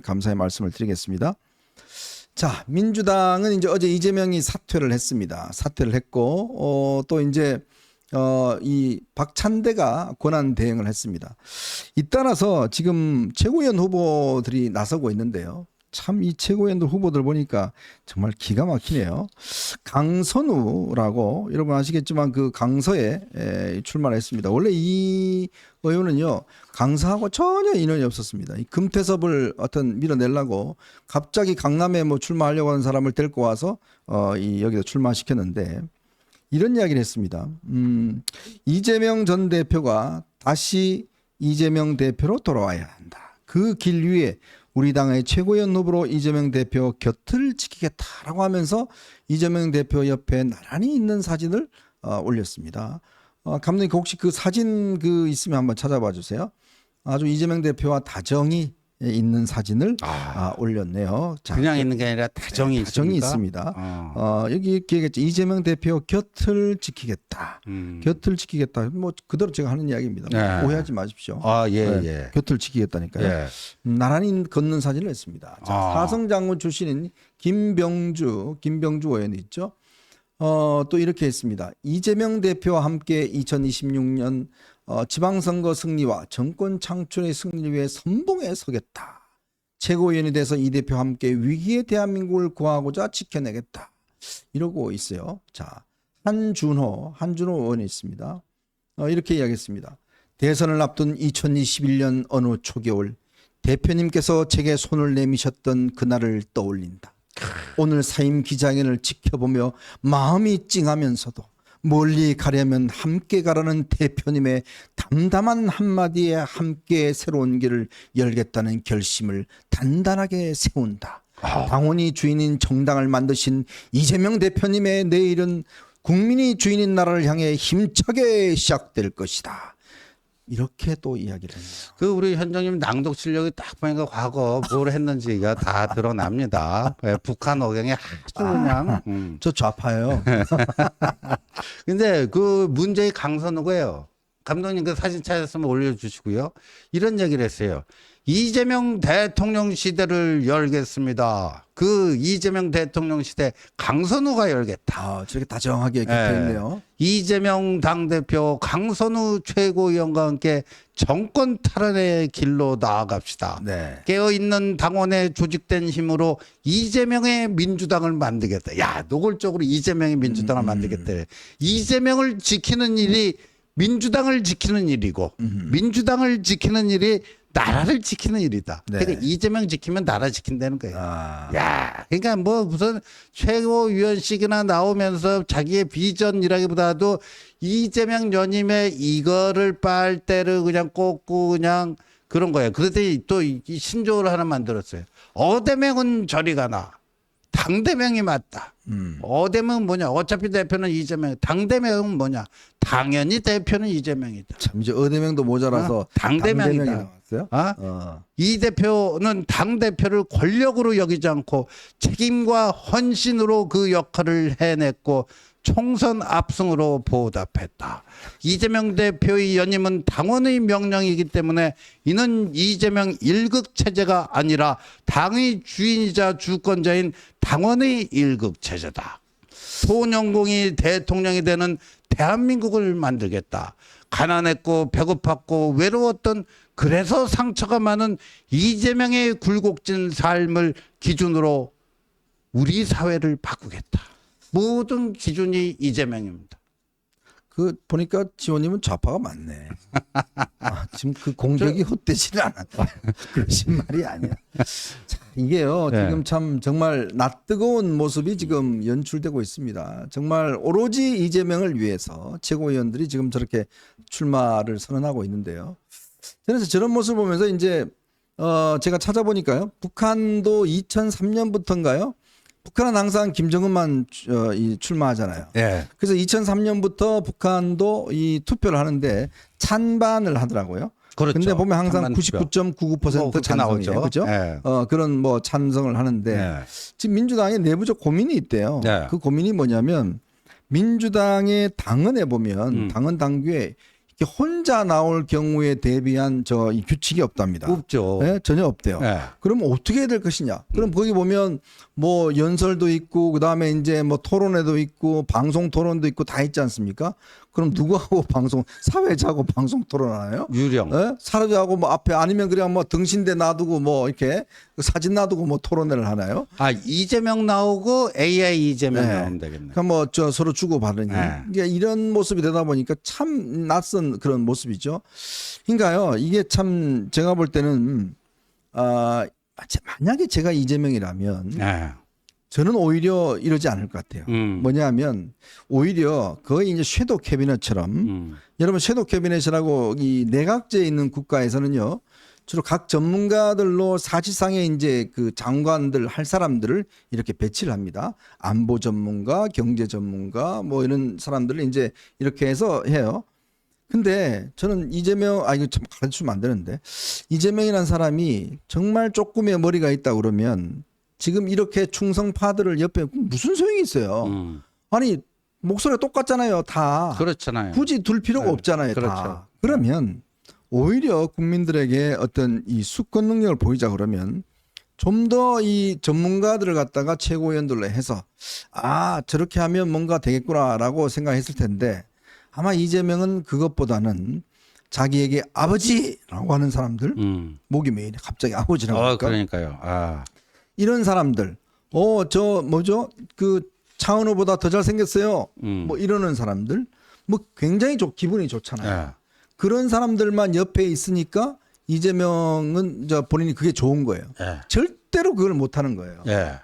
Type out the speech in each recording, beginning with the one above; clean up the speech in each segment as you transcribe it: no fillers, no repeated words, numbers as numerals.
감사의 말씀을 드리겠습니다. 자, 민주당은 이제 어제 이재명이 사퇴를 했습니다. 사퇴를 했고 또 이제 이 박찬대가 권한 대행을 했습니다. 잇따라서 지금 최고위원 후보들이 나서고 있는데요. 참 이 최고위원들 후보들 보니까 정말 기가 막히네요. 강선우라고 여러분 아시겠지만 그 강서에 출마를 했습니다. 원래 이 의원은요 강서하고 전혀 인연이 없었습니다. 이 금태섭을 어떤 밀어내려고 갑자기 강남에 뭐 출마하려고 하는 사람을 데리고 와서 이 여기다 출마시켰는데 이런 이야기를 했습니다. 이재명 전 대표가 다시 이재명 대표로 돌아와야 한다. 그 길 위에 우리 당의 최고위원 후보로 이재명 대표 곁을 지키겠다라고 하면서 이재명 대표 옆에 나란히 있는 사진을 올렸습니다. 감독님 혹시 그 사진 있으면 한번 찾아봐 주세요. 아주 이재명 대표와 다정이 있는 사진을 올렸네요. 자, 그냥 있는 게 아니라 다정이 있습니다. 여기 이렇게 얘기했죠. 이재명 대표 곁을 지키겠다. 곁을 지키겠다. 뭐 그대로 제가 하는 이야기입니다. 네. 오해하지 마십시오. 예. 곁을 지키겠다니까요. 예. 나란히 걷는 사진을 했습니다. 자, 사성장군 출신인 김병주 의원이 있죠. 또 이렇게 했습니다. 이재명 대표와 함께 2026년 지방선거 승리와 정권 창출의 승리를 위해 선봉에 서겠다. 최고위원이 돼서 이 대표와 함께 위기의 대한민국을 구하고자 지켜내겠다. 이러고 있어요. 자, 한준호 의원이 있습니다. 이렇게 이야기했습니다. 대선을 앞둔 2021년 어느 초겨울 대표님께서 제게 손을 내미셨던 그날을 떠올린다. 오늘 사임 기자회견을 지켜보며 마음이 찡하면서도 멀리 가려면 함께 가라는 대표님의 담담한 한마디에 함께 새로운 길을 열겠다는 결심을 단단하게 세운다. 당원이 주인인 정당을 만드신 이재명 대표님의 내일은 국민이 주인인 나라를 향해 힘차게 시작될 것이다. 이렇게 또 이야기를 했네요. 그 우리 현정님 낭독 실력이 딱 보니까 과거 뭘 했는지가 다 드러납니다. 북한 억양이 아주 그냥. 저 좌파예요. 근데 그 문제의 강선우가요. 감독님 그 사진 찾았으면 올려주시고요. 이런 얘기를 했어요. 이재명 대통령 시대를 열겠습니다. 그 이재명 대통령 시대 강선우가 열겠다. 저렇게 다정하게 곁에 있네요. 이재명 당대표 강선우 최고위원과 함께 정권 탈환의 길로 나아갑시다. 네. 깨어있는 당원의 조직된 힘으로 이재명의 민주당을 만들겠다. 야, 노골적으로 이재명의 민주당을 만들겠다. 이재명을 지키는 일이 민주당을 지키는 일이고 민주당을 지키는 일이 나라를 지키는 일이다. 네. 그러니까 이재명 지키면 나라 지킨다는 거예요. 야, 그러니까 뭐 무슨 최고위원식이나 나오면서 자기의 비전이라기보다도 이재명 연임에 이거를 빨대를 그냥 꽂고 그냥 그런 거예요. 그랬더니 또 이 신조어를 하나 만들었어요. 어대명은 저리 가나. 당대명이 맞다. 어대명은 뭐냐? 어차피 대표는 이재명. 당대명은 뭐냐? 당연히 대표는 이재명이다. 참 이제 어대명도 모자라서 당대명이다. 나왔어요. 이 대표는 당대표를 권력으로 여기지 않고 책임과 헌신으로 그 역할을 해냈고 총선 압승으로 보답했다. 이재명 대표의 연임은 당원의 명령이기 때문에 이는 이재명 1급 체제가 아니라 당의 주인이자 주권자인 당원의 1급 체제다. 소년공이 대통령이 되는 대한민국을 만들겠다. 가난했고 배고팠고 외로웠던 그래서 상처가 많은 이재명의 굴곡진 삶을 기준으로 우리 사회를 바꾸겠다. 모든 기준이 이재명입니다. 그 보니까 지원님은 좌파가 많네. 지금 그 공격이 헛되지는 않아. 그러신 말이 아니야. 자, 이게요. 지금 참 정말 낯뜨거운 모습이 지금 연출되고 있습니다. 정말 오로지 이재명을 위해서 최고위원들이 지금 저렇게 출마를 선언하고 있는데요. 그래서 저런 모습을 보면서 이제 제가 찾아보니까요. 북한도 2003년부터인가요? 북한은 항상 김정은만 출마하잖아요. 예. 그래서 2003년부터 북한도 이 투표를 하는데 찬반을 하더라고요. 그렇죠. 근데 보면 항상 찬반 투표. 99.99% 찬성이에요. 그렇죠? 예. 그런 뭐 찬성을 하는데 예. 지금 민주당에 내부적 고민이 있대요. 예. 그 고민이 뭐냐면 민주당의 당헌에 보면 당헌 당규에 혼자 나올 경우에 대비한 이 규칙이 없답니다. 없죠. 네? 전혀 없대요. 네. 그럼 어떻게 해야 될 것이냐? 그럼 거기 보면 뭐 연설도 있고 그다음에 이제 뭐 토론회도 있고 방송 토론도 있고 다 있지 않습니까? 그럼 누구하고 사회자하고 방송 토론하나요? 유령. 예? 사회자하고 뭐 앞에 아니면 그냥 뭐 등신대 놔두고 뭐 이렇게 사진 놔두고 뭐 토론회를 하나요? 아, 이재명 나오고 AI 이재명 네. 나오면 되겠네. 그러니까 뭐 서로 주고받으니 네. 이게 이런 모습이 되다 보니까 참 낯선 그런 모습이죠. 그러니까요, 이게 참 제가 볼 때는 만약에 제가 이재명이라면 네. 저는 오히려 이러지 않을 것 같아요. 뭐냐면 오히려 거의 이제 섀도우 캐비넷처럼 여러분 섀도우 캐비넷이라고 이 내각제에 있는 국가에서는요. 주로 각 전문가들로 사실상의 이제 그 장관들 할 사람들을 이렇게 배치를 합니다. 안보 전문가, 경제 전문가 뭐 이런 사람들을 이제 이렇게 해서 해요. 근데 저는 이재명 이거 참 가르치면 안 되는데 이재명이라는 사람이 정말 조금의 머리가 있다 그러면 지금 이렇게 충성파들을 옆에 무슨 소용이 있어요. 아니 목소리가 똑같잖아요. 다. 그렇잖아요. 굳이 둘 필요가 네. 없잖아요. 그렇죠. 다. 그러면 오히려 국민들에게 어떤 이 수권 능력을 보이자 그러면 좀 더 이 전문가들을 갖다가 최고위원들로 해서 저렇게 하면 뭔가 되겠구나라고 생각했을 텐데 아마 이재명은 그것보다는 자기에게 아버지라고 하는 사람들 목이 메이네 갑자기 아버지라고 하니까 그러니까요. 이런 사람들 저 뭐죠 그 차은우보다 더 잘생겼어요 뭐 이러는 사람들 뭐 굉장히 기분이 좋잖아요. 네. 그런 사람들만 옆에 있으니까 이재명은 본인이 그게 좋은 거예요. 네. 절대로 그걸 못 하는 거예요. 예.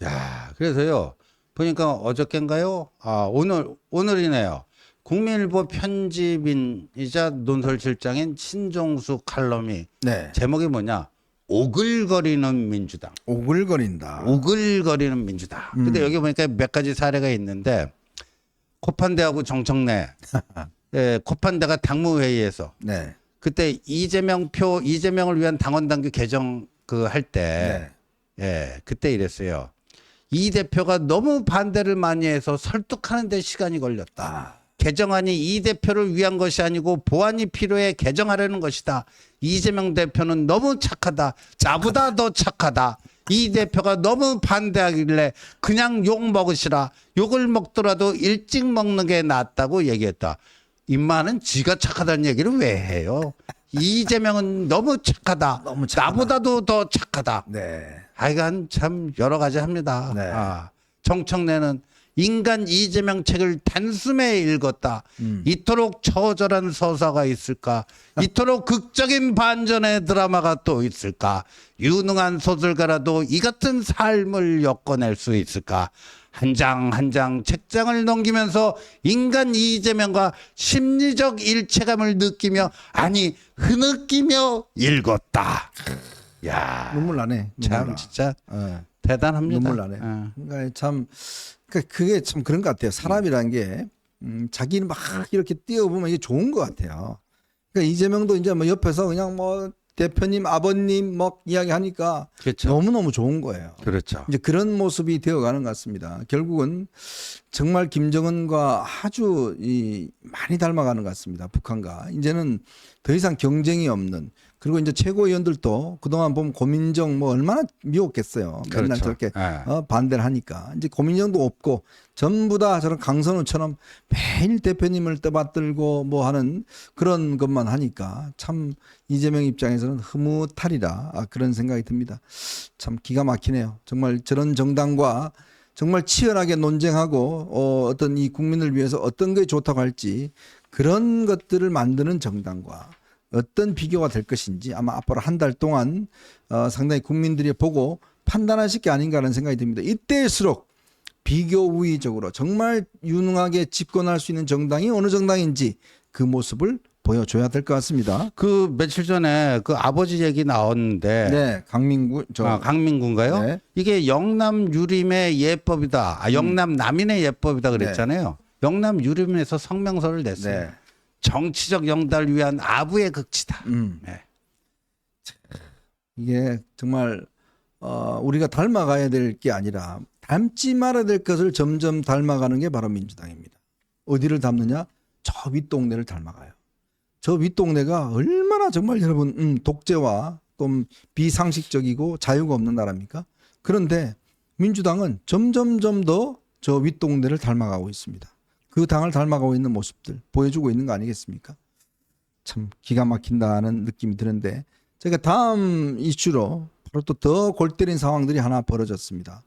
야, 그래서요. 보니까 어저께인가요? 오늘이네요. 국민일보 편집인이자 논설실장인 신종수 칼럼이 네. 제목이 뭐냐? 오글거리는 민주당. 오글거린다. 오글거리는 민주당. 근데 여기 보니까 몇 가지 사례가 있는데 코판대하고 정청래. 예, 코판대가 당무회의에서 네. 그때 이재명을 위한 당원당규 개정 할 때 네. 예, 그때 이랬어요. 이 대표가 너무 반대를 많이 해서 설득하는 데 시간이 걸렸다. 개정안이 이 대표를 위한 것이 아니고 보완이 필요해 개정하려는 것이다. 이재명 대표는 너무 착하다. 나보다 더 착하다. 이 대표가 너무 반대하길래 그냥 욕 먹으시라. 욕을 먹더라도 일찍 먹는 게 낫다고 얘기했다. 임마는 지가 착하다는 얘기를 왜 해요? 이재명은 너무 착하다. 너무 착하다. 나보다도 더 착하다. 네. 하여간 참 여러 가지 합니다. 네. 정청래는 인간 이재명 책을 단숨에 읽었다. 이토록 처절한 서사가 있을까? 이토록 극적인 반전의 드라마가 또 있을까? 유능한 소설가라도 이 같은 삶을 엮어낼 수 있을까? 한 장 한 장 책장을 넘기면서 인간 이재명과 심리적 일체감을 느끼며 흐느끼며 읽었다. 야, 눈물 나네. 참 진짜 네. 대단합니다. 눈물 나네. 그러니까 참 그게 참 그런 것 같아요. 사람이라는 게 자기는 막 이렇게 뛰어보면 이게 좋은 것 같아요. 그러니까 이재명도 이제 뭐 옆에서 그냥 뭐 대표님, 아버님 막 이야기하니까 그렇죠. 너무너무 좋은 거예요. 그렇죠. 이제 그런 모습이 되어가는 것 같습니다. 결국은 정말 김정은과 아주 많이 닮아가는 것 같습니다. 북한과 이제는 더 이상 경쟁이 없는 그리고 이제 최고위원들도 그동안 보면 고민정 뭐 얼마나 미웠겠어요. 맨날 그렇죠. 저렇게 네. 반대를 하니까 이제 고민정도 없고 전부 다 저런 강선우처럼 매일 대표님을 떠받들고 뭐 하는 그런 것만 하니까 참 이재명 입장에서는 흐뭇하리라 그런 생각이 듭니다. 참 기가 막히네요. 정말 저런 정당과 정말 치열하게 논쟁하고 어떤 이 국민을 위해서 어떤 게 좋다고 할지 그런 것들을 만드는 정당과 어떤 비교가 될 것인지 아마 앞으로 한 달 동안 상당히 국민들이 보고 판단하실 게 아닌가라는 생각이 듭니다. 이때일수록 비교 우위적으로 정말 유능하게 집권할 수 있는 정당이 어느 정당인지 그 모습을 보여줘야 될 것 같습니다. 그 며칠 전에 그 아버지 얘기 나왔는데 네, 강민구인가요? 네. 이게 영남 유림의 예법이다. 영남 남인의 예법이다 그랬잖아요. 영남 유림에서 성명서를 냈어요. 네. 정치적 영달을 위한 아부의 극치다. 네. 이게 정말 우리가 닮아가야 될 게 아니라 닮지 말아야 될 것을 점점 닮아가는 게 바로 민주당입니다. 어디를 닮느냐? 저 윗동네를 닮아가요. 저 윗동네가 얼마나 정말 여러분 독재와 좀 비상식적이고 자유가 없는 나라입니까? 그런데 민주당은 점점점 더 저 윗동네를 닮아가고 있습니다. 그 당을 닮아가고 있는 모습들 보여주고 있는 거 아니겠습니까? 참 기가 막힌다는 느낌이 드는데 제가 다음 이슈로 바로 또 더 골 때린 상황들이 하나 벌어졌습니다.